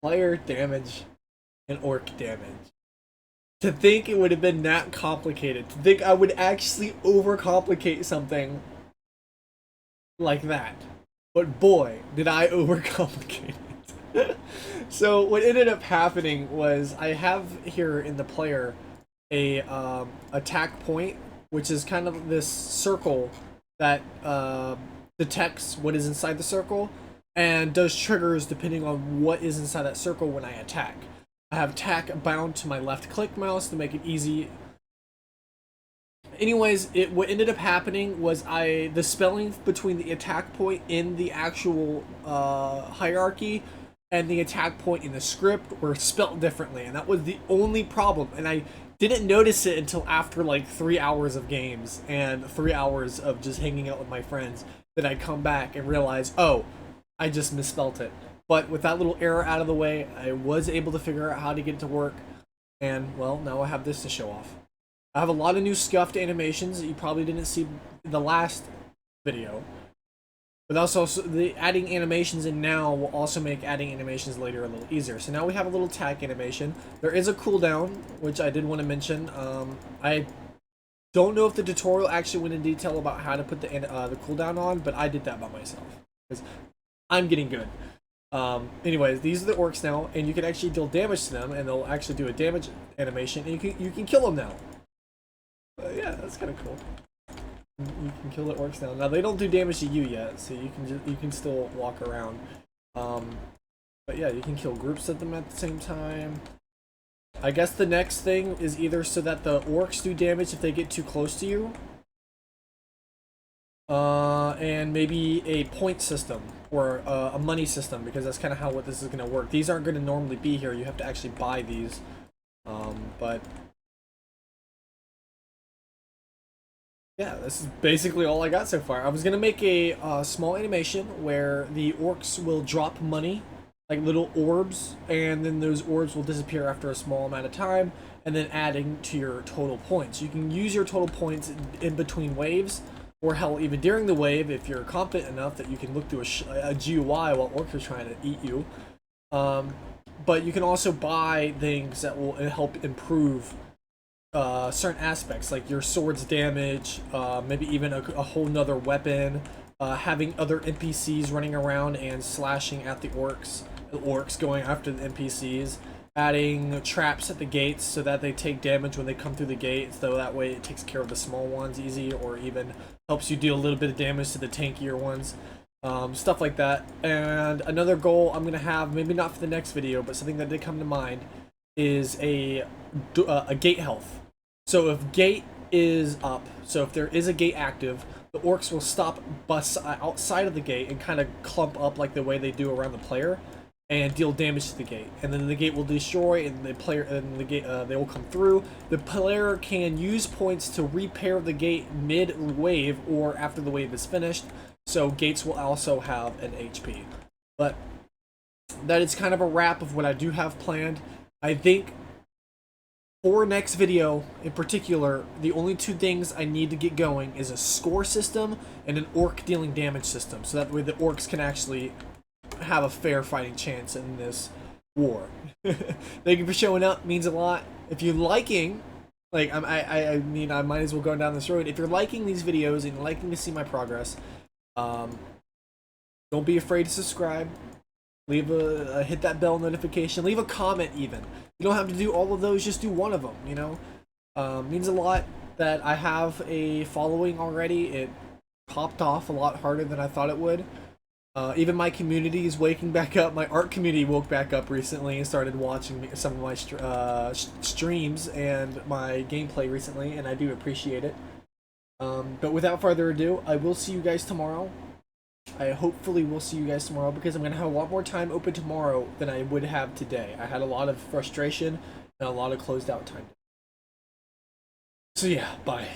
Player damage and orc damage. To think it would have been that complicated. To think I would actually overcomplicate something like that. But boy, did I overcomplicate it. So what ended up happening was I have here in the player a attack point, which is kind of this circle that detects what is inside the circle and does triggers depending on what is inside that circle when I attack. I have attack bound to my left click mouse to make it easy. Anyways, what ended up happening was the spelling between the attack point in the actual hierarchy and the attack point in the script were spelt differently, and that was the only problem. And I didn't notice it until after like 3 hours of games and 3 hours of just hanging out with my friends that I come back and realize, oh, I just misspelt it. But with that little error out of the way, I was able to figure out how to get it to work, and well, now I have this to show off. I have a lot of new scuffed animations that you probably didn't see in the last video. But also, the adding animations in now will also make adding animations later a little easier. So now we have a little attack animation. There is a cooldown, which I did want to mention. I don't know if the tutorial actually went in detail about how to put the cooldown on, but I did that by myself. Because I'm getting good. Anyways, these are the orcs now, and you can actually deal damage to them, and they'll actually do a damage animation, and you can kill them now. Yeah, that's kind of cool. You can kill the orcs now. Now they don't do damage to you yet, so you can still walk around. But yeah, you can kill groups of them at the same time. I guess the next thing is either so that the orcs do damage if they get too close to you, and maybe a point system or a money system, because that's kind of how what this is going to work. These aren't going to normally be here. You have to actually buy these, but. Yeah, this is basically all I got so far. I was going to make a small animation where the orcs will drop money, like little orbs, and then those orbs will disappear after a small amount of time, and then adding to your total points. You can use your total points in between waves, or hell, even during the wave, if you're confident enough that you can look through a GUI while orcs are trying to eat you. But you can also buy things that will help improve certain aspects, like your sword's damage, maybe even a whole nother weapon, having other NPCs running around and slashing at the orcs going after the NPCs, adding traps at the gates so that they take damage when they come through the gate, so that way it takes care of the small ones easy, or even helps you deal a little bit of damage to the tankier ones. Stuff like that. And another goal I'm going to have, maybe not for the next video, but something that did come to mind, is a gate health. So if gate is up, so if there is a gate active, the orcs will stop outside of the gate and kind of clump up like the way they do around the player, and deal damage to the gate. And then the gate will destroy, and the player and the gate they will come through. The player can use points to repair the gate mid-wave or after the wave is finished. So gates will also have an HP. But that is kind of a wrap of what I do have planned. I think for next video in particular, the only two things I need to get going is a score system and an orc dealing damage system, so that way the orcs can actually have a fair fighting chance in this war. Thank you for showing up, means a lot. If you're liking, like I mean, I might as well go down this road. If you're liking these videos and liking to see my progress, don't be afraid to subscribe. Leave hit that bell notification. Leave a comment even. You don't have to do all of those, just do one of them, you know? Means a lot that I have a following already. It popped off a lot harder than I thought it would. Even my community is waking back up. My art community woke back up recently and started watching some of my streams and my gameplay recently, and I do appreciate it. But without further ado, I will see you guys tomorrow. I hopefully will see you guys tomorrow, because I'm going to have a lot more time open tomorrow than I would have today. I had a lot of frustration and a lot of closed out time. So yeah, bye.